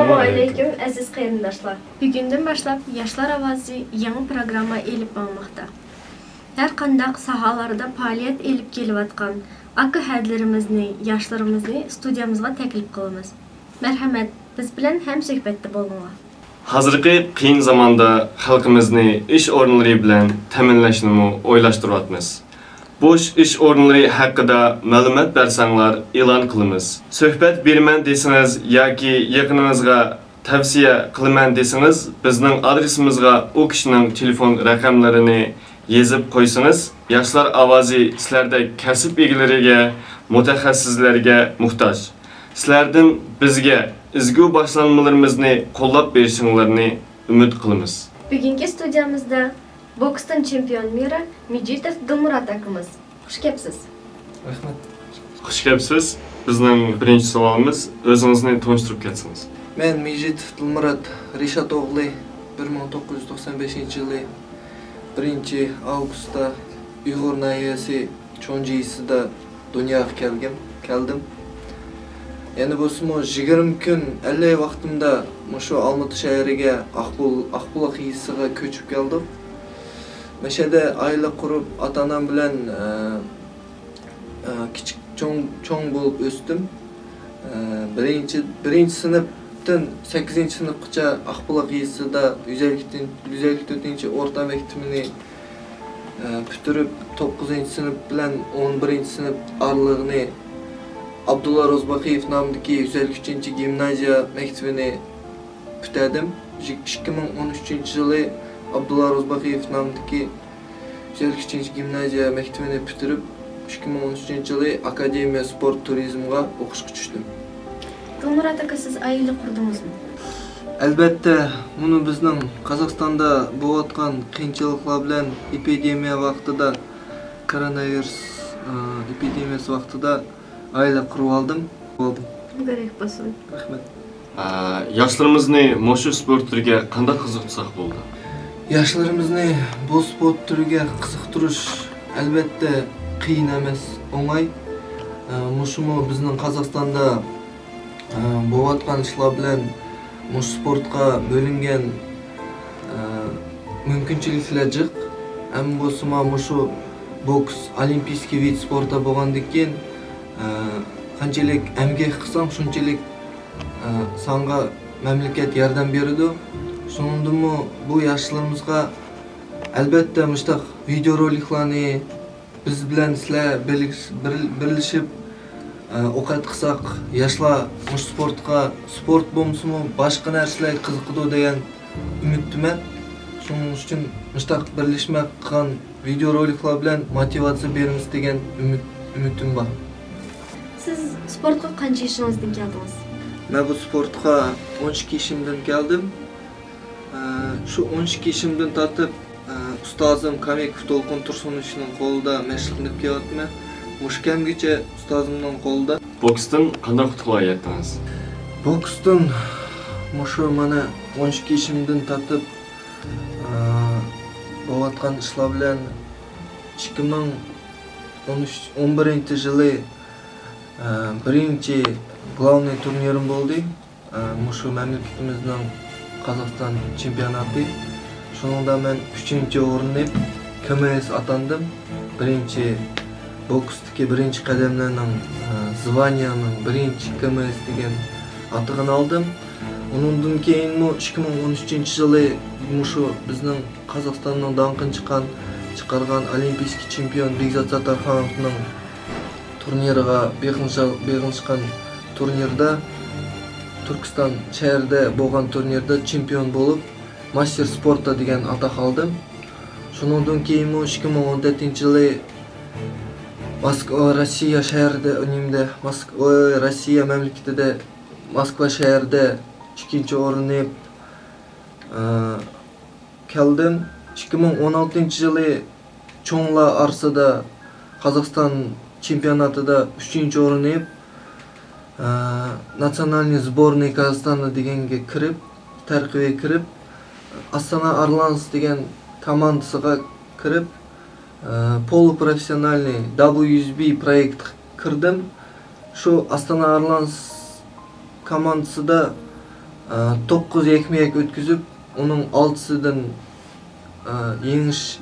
Assalamu alaikum aziz qarindoshlar. Bugundan boshlab Yoshlar ovozi yangi programma elib bormoqda. Har qanday sohalarda faoliyat elib kelayotgan aka hadlarimizni, yoshlarimizni studiyamizga taklif qilamiz. Marhamat, biz bilan ham suhbatda bo'linglar. Hozirgi qiyin zamonda xalqimizni ish o'rinlari bilan ta'minlashni o'ylashtiryapmiz. Bo'sh ish o'rinlari haqida ma'lumot bersanglar e'lon qilamiz. Suhbat beraman desangiz yoki yaqiningizga tavsiya qilaman desangiz, bizning adresimizga u kishining telefon raqamlarini yozib qo'ysangiz, Yoshlar ovozi sizlardek kasb egalariga, mutaxassislarga muhtoj. Sizlardan bizga izgu boshlanmalarimizni qo'llab berishinglarni umid qilamiz. Bugungi studiyamizda boksdan chempion meri Mijitov Dilmurod akamiz. Xush kelibsiz. Rahmat. Xush kelibsiz. Bizning birinchi savolimiz, o'zingizni tanishtirib ketsangiz. Men Mijitov Dilmurod Rishad o'g'li 1995-yili 1-avgustda Uyg'ur nahiyasi Chonjiyisida dunyoga keldim. Yani bu 20 kun 50 vaqtimda shu Olmati shahriga Aqbuloq yisiga ko'chib keldim. Mashada oila qurib, ota-onam bilan kichik cho'ng bo'lib o'sdim. Birinchi sinfdan 8-sinfgacha Aqbuloq yisida 154-o'rta maktabini bitirib, 9-sinf bilan 11-sinf oralig'ini Abdulla Rozbaqiyev nomidagi 153-gimnaziya maktabini bitirdim. 2013-yili Abdulla Rozbaqiyev nomidagi 153-gimnaziya maktabini bitirib, 2013-yili Akademiya sport turizmga o'qishga tushdim. Dilmurod aka, siz oila qurdingizmi? Albatta, buni bizning Qozog'istonda bo'layotgan qiyinchiliklar bilan epidemiya vaqtida, koronavirus epidemiyasi vaqtida aile qurib oldim. Muborak bo'lsin. Rahmat. Yoshlarimizni mushu sport turiga qanday qiziqtirsak bo'ldi? Yoshlarimizni bu sport turiga qiziqtirish albatta qiyin emas, o'ng'ay. Mushumo bizning Qozog'istonda bo'layotgan ishlar bilan mush sportga bo'lingan mumkinchiliklar jiq. Ham bo'lsa mushu boks olimpiyskiy vid sportda bo'lgandan keyin qanchalik emgak qilsang, shunchalik senga mamlakat yordam beradi. Shuningdek, bu yoshlarımızga albatta mushtaq videoroliklarni biz bilan sizlar birlashib o'qat qilsak, yoshlar mush sport bo'lmasa boshqa narsalarga qiziqadi degan umiddaman. Shuning uchun mushtaq birlashma qilgan videoroliklar bilan motivatsiya beramiz degan umidim bor. Siz sportga qancha yoshingizdan keldingiz? Men bu sportga 12 yoshimdan keldim. Shu 12 yoshimdan tortib ustozim Kamekov To'lqin Tursunovning qo'lida mashg'ullik qilyapman. Mushkamgacha ustozimning qo'lida. Boksdan qanday qutqalar yetdingiz? Boksdan mushu mana 12 yoshimdan tortib bo'layotgan ishlar bilan 2011-yili birinchi главный turnirim bo'ldi. Mushu mamlakatimizning Qozog'iston chempionati. Shunda men 3-o'rinni KMS atandim. Birinchi boksdagi birinchi qadamlarning zvaniyaning birinchi KMS degan atog'ini oldim. Undan keyin 2013-yili mushu bizning Qozog'istonning danqin chiqargan olimpiyskiy chempion Bekzod Sattorxonovning turniriga beg'ilishgan turnirda Turkiston shahrida bo'lgan turnirda chempion bo'lib, master sportda degan ataq oldim. Shundan keyin 2014-yili Moskva, Rossiya shahrida, Moskva, Rossiya mamlakatida Moskva shahrida 2-o'rinni keldim. 2016-yili cho'nglar orasida Qozog'iston chempionatida 3-o'rinni nasionalniy sborniy Qozog'istonni deganga kirib, tarqibga kirib, Astana Arlans degan komandasiga kirib, poluprofessionalniy WSB proyekt kirdim. Shu Astana Arlans komandasida 9 ekmek ötküzüp, onun 6'sından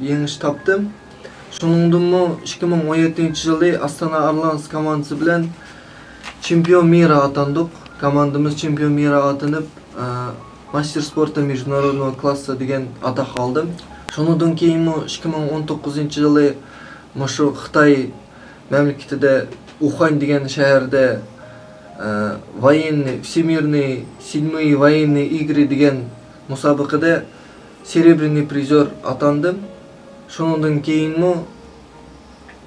yeniş taptım. Şuningdinmi 2017-yılı Astana Arlans komandası bilen çempion mira atandık. Komandamız çempion mira atanıp Master Sport'ta международного класса деген атақ алдым. Шонудан кейін 2019-жылы мұшу Қытай мемлекетінде Ухань деген шәһәрдә военный всемирный 7-й военный игры деген мұсабақада серебряный призер атандым. Шонудан кейін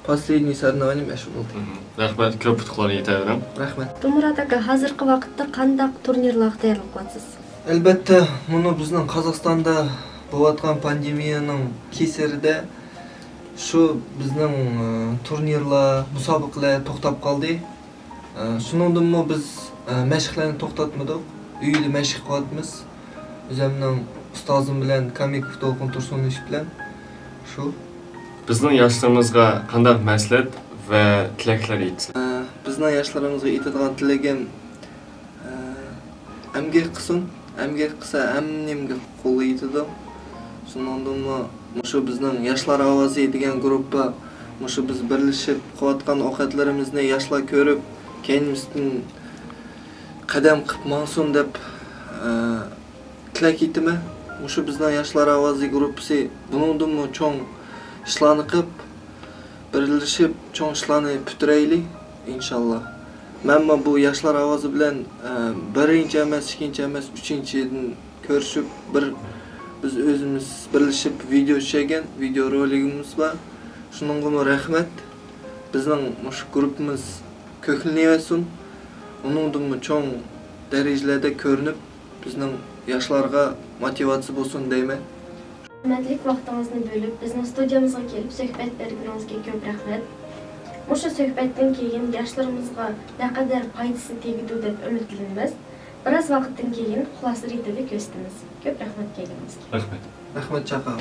последний соревнование мәшһүр болды. Рахмет, көп құттықтар етемін. Рахмет. Дулмурат ака, hazırkı вакытта кандай турнирларга даярдык кыласыз? Әлбәттә, мұны біздің Қазақстанда болып жатқан пандемияның кесірінде шу біздің турнирлар, мұсабақалар тоқтап қалды. Шуныңдан біз мәшіқлерді тоқтатмадық, үйде мәшіқ қылатымыз. Өзімнің ұстазым білән, Камеков Толқын Тұрсунович білән. Шу. Біздің яшlarımızға қандай мәслихат və тілектер етсіз? Біздің яшlarımızға ететін тілегім әмгек қысын. Әмгек қыса әмнемге қолы етеді. Соныңдан мұшы біздің яшлар авазы деген группа мұшы біз бірлішіп қуатқан оқатларымызны яшла көріп, kendimizдің қадам қып маңсын деп тілек етімі. Мұшы біздің яшлар авазы группасы бұныңдан чоң işlarını qıp, birleşip çoğun işlarını pütüreyli inşallah. Mən bu yaşlar avazı bilən birinci emas, ikinci emas, üçüncü yedin görüşüp biz özümüz birleşip video çeken video roligimiz var. Şunun rahmet. Bizning mush grupimiz kökleniyorsun. Onun çoğun derecelerde görünüp bizning yaşlarga motivatsiya bolsun deyman. Hörmətlik vaxtınızı bölüb bizning studiyamızga kelib söhbət berganingizga ko'p rahmat. Mushu söhbətdən keyin yaşlarımızga nə qədər faydası tegdi deb ümidlənimiz. Biraz vaqtdan keyin xulosa etib ko'stimiz. Ko'p rahmat kelganingizga. Rahmet. Rahmet çaqağım.